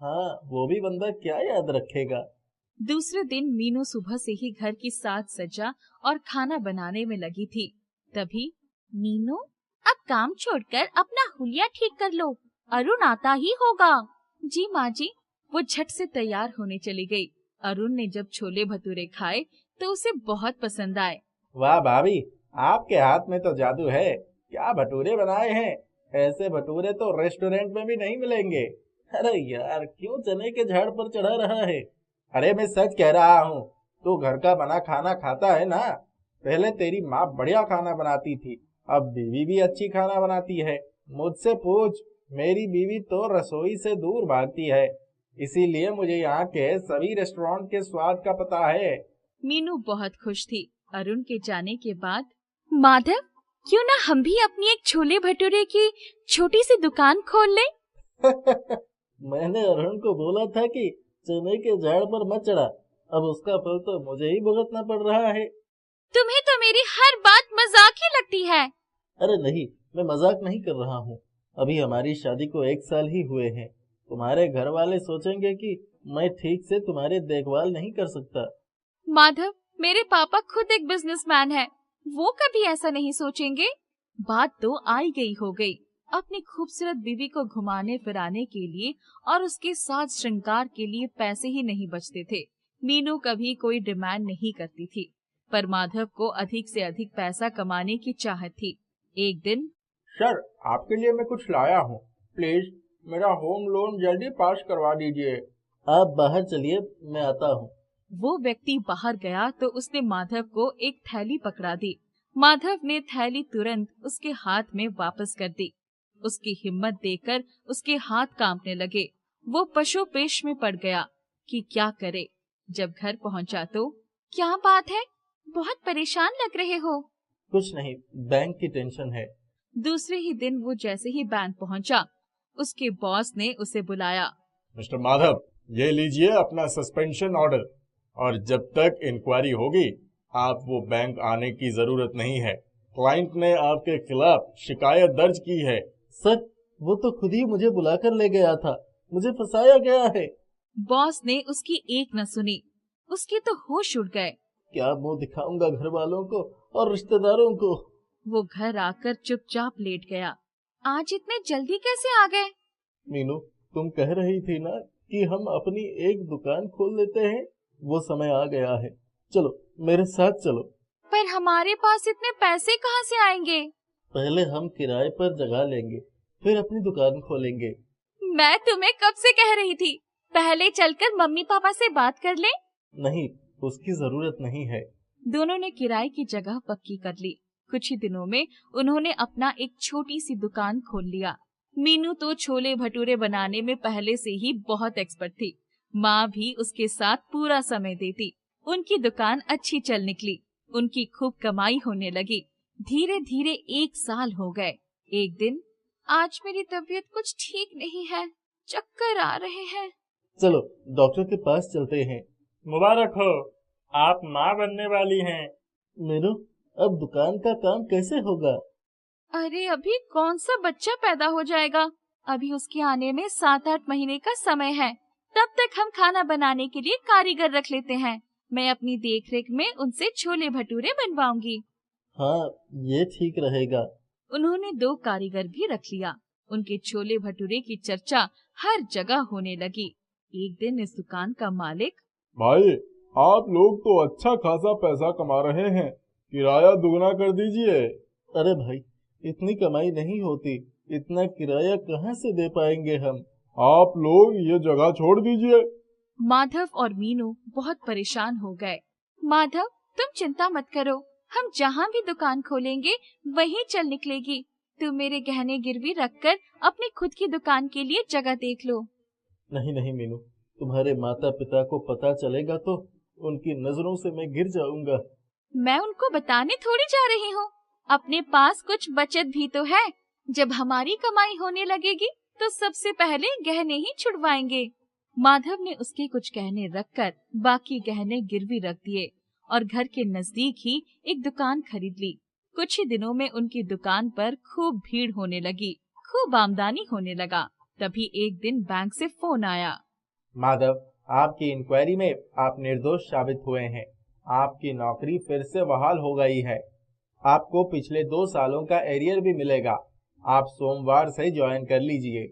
हाँ, वो भी बंदा क्या याद रखेगा। दूसरे दिन मीनू सुबह से ही घर की साज सज्जा और खाना बनाने में लगी थी। तभी, मीनू, अब काम छोड़कर अपना हुलिया ठीक कर लो, अरुण आता ही होगा। जी माँ जी। वो झट से तैयार होने चली गई। अरुण ने जब छोले भटूरे खाए तो उसे बहुत पसंद आए। वाह भाभी, आपके हाथ में तो जादू है। क्या भटूरे बनाए हैं, ऐसे भटूरे तो रेस्टोरेंट में भी नहीं मिलेंगे। अरे यार, क्यों चने के झाड़ पर चढ़ा रहा है? अरे मैं सच कह रहा हूँ, तू घर का बना खाना खाता है ना? पहले तेरी माँ बढ़िया खाना बनाती थी, अब बीवी भी अच्छी खाना बनाती है। मुझसे पूछ, मेरी बीवी तो रसोई से दूर भागती है, इसीलिए मुझे यहाँ के सभी रेस्टोरेंट के स्वाद का पता है। मीनू बहुत खुश थी। अरुण के जाने के बाद, माधव, क्यों ना हम भी अपनी एक छोले भटूरे की छोटी सी दुकान खोल लें? मैंने अरुण को बोला था कि चने के झाड़ पर मत चढ़ा, अब उसका फल तो मुझे ही भुगतना पड़ रहा है। तुम्हें तो मेरी हर बात मजाक ही लगती है। अरे नहीं, मैं मजाक नहीं कर रहा हूँ। अभी हमारी शादी को 1 साल ही हुए हैं। तुम्हारे घर वाले सोचेंगे कि मैं ठीक से तुम्हारी देखभाल नहीं कर सकता। माधव, मेरे पापा खुद एक बिजनेसमैन है, वो कभी ऐसा नहीं सोचेंगे। बात तो आई गई हो गई। अपनी खूबसूरत बीवी को घुमाने फिराने के लिए और उसके साज श्रृंगार के लिए पैसे ही नहीं बचते थे। मीनू कभी कोई डिमांड नहीं करती थी, पर माधव को अधिक से अधिक पैसा कमाने की चाहत थी। एक दिन, सर, आपके लिए मैं कुछ लाया हूँ, प्लीज मेरा होम लोन जल्दी पास करवा दीजिए। आप बाहर चलिए, मैं आता हूँ। वो व्यक्ति बाहर गया तो उसने माधव को एक थैली पकड़ा दी। माधव ने थैली तुरंत उसके हाथ में वापस कर दी। उसकी हिम्मत देखकर उसके हाथ कांपने लगे। वो पशुपेश में पड़ गया कि क्या करे। जब घर पहुंचा तो, क्या बात है, बहुत परेशान लग रहे हो? कुछ नहीं, बैंक की टेंशन है। दूसरे ही दिन वो जैसे ही बैंक पहुंचा, उसके बॉस ने उसे बुलाया। मिस्टर माधव, ये लीजिए अपना सस्पेंशन ऑर्डर, और जब तक इंक्वायरी होगी आप वो बैंक आने की जरूरत नहीं है। क्लाइंट ने आपके खिलाफ शिकायत दर्ज की है। सर, वो तो खुद ही मुझे बुलाकर ले गया था, मुझे फंसाया गया है। बॉस ने उसकी एक न सुनी। उसके तो होश उड़ गए। क्या मुंह दिखाऊंगा घर वालों को और रिश्तेदारों को। वो घर आकर चुपचाप लेट गया। आज इतने जल्दी कैसे आ गए? मीनू, तुम कह रही थी ना कि हम अपनी एक दुकान खोल लेते हैं, वो समय आ गया है। चलो मेरे साथ चलो। पर हमारे पास इतने पैसे कहाँ से आएंगे? पहले हम किराए पर जगह लेंगे, फिर अपनी दुकान खोलेंगे। मैं तुम्हें कब से कह रही थी, पहले चलकर मम्मी पापा से बात कर ले। नहीं, उसकी जरूरत नहीं है। दोनों ने किराए की जगह पक्की कर ली। कुछ ही दिनों में उन्होंने अपना एक छोटी सी दुकान खोल लिया। मीनू तो छोले भटूरे बनाने में पहले से ही बहुत एक्सपर्ट थी। माँ भी उसके साथ पूरा समय देती। उनकी दुकान अच्छी चल निकली। उनकी खूब कमाई होने लगी। धीरे धीरे 1 साल हो गए। एक दिन, आज मेरी तबीयत कुछ ठीक नहीं है, चक्कर आ रहे हैं। चलो डॉक्टर के पास चलते हैं। मुबारक हो, आप माँ बनने वाली हैं। मीनू, अब दुकान का काम कैसे होगा? अरे अभी कौन सा बच्चा पैदा हो जाएगा? अभी उसके आने में 7-8 महीने का समय है। तब तक हम खाना बनाने के लिए कारीगर रख लेते हैं। मैं अपनी देखरेख में उनसे छोले भटूरे बनवाऊंगी। हाँ, ये ठीक रहेगा। उन्होंने 2 कारीगर भी रख लिया। उनके छोले भटूरे की चर्चा हर जगह होने लगी। एक दिन इस दुकान का मालिक, भाई आप लोग तो अच्छा खासा पैसा कमा रहे हैं, किराया दुगना कर दीजिए। अरे भाई, इतनी कमाई नहीं होती, इतना किराया कहाँ से दे पाएंगे हम। आप लोग ये जगह छोड़ दीजिए। माधव और मीनू बहुत परेशान हो गए। माधव, तुम चिंता मत करो, हम जहाँ भी दुकान खोलेंगे वहीं चल निकलेगी। तुम मेरे गहने गिरवी रखकर अपनी खुद की दुकान के लिए जगह देख लो। नहीं नहीं मीनू, तुम्हारे माता पिता को पता चलेगा तो उनकी नजरों से मैं गिर जाऊंगा। मैं उनको बताने थोड़ी जा रही हूँ, अपने पास कुछ बचत भी तो है। जब हमारी कमाई होने लगेगी तो सबसे पहले गहने ही छुड़वाएंगे। माधव ने उसके कुछ गहने रखकर बाकी गहने गिरवी रख दिए और घर के नजदीक ही एक दुकान खरीद ली। कुछ ही दिनों में उनकी दुकान पर खूब भीड़ होने लगी, खूब आमदनी होने लगा। तभी एक दिन बैंक से फोन आया। माधव, आपकी इंक्वायरी में आप निर्दोष साबित हुए हैं। आपकी नौकरी फिर से बहाल हो गई है। आपको पिछले 2 सालों का एरियर भी मिलेगा। आप सोमवार से ज्वाइन कर लीजिए।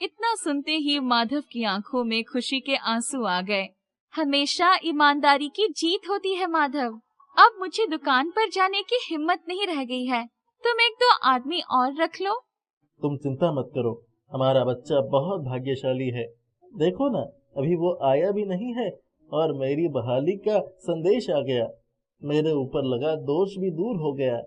इतना सुनते ही माधव की आंखों में खुशी के आंसू आ गए। हमेशा ईमानदारी की जीत होती है माधव। अब मुझे दुकान पर जाने की हिम्मत नहीं रह गई है। तुम 1-2 आदमी और रख लो। तुम चिंता मत करो, हमारा बच्चा बहुत भाग्यशाली है। देखो ना, अभी वो आया भी नहीं है और मेरी बहाली का संदेश आ गया। मेरे ऊपर लगा दोष भी दूर हो गया।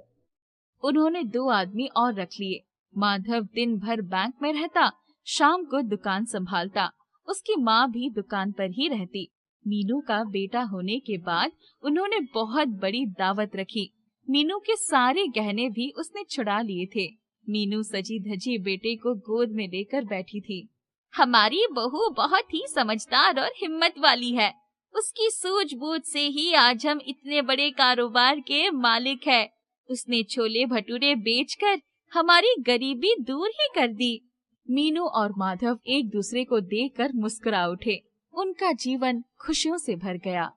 उन्होंने 2 आदमी और रख लिए। माधव दिन भर बैंक में रहता, शाम को दुकान संभालता। उसकी माँ भी दुकान पर ही रहती। मीनू का बेटा होने के बाद उन्होंने बहुत बड़ी दावत रखी। मीनू के सारे गहने भी उसने छुड़ा लिए थे। मीनू सजी धजी बेटे को गोद में लेकर बैठी थी। हमारी बहू बहुत ही समझदार और हिम्मत वाली है। उसकी सूझबूझ से ही आज हम इतने बड़े कारोबार के मालिक हैं। उसने छोले भटूरे बेचकर हमारी गरीबी दूर ही कर दी। मीनू और माधव एक दूसरे को देखकर मुस्कुरा उठे। उनका जीवन खुशियों से भर गया।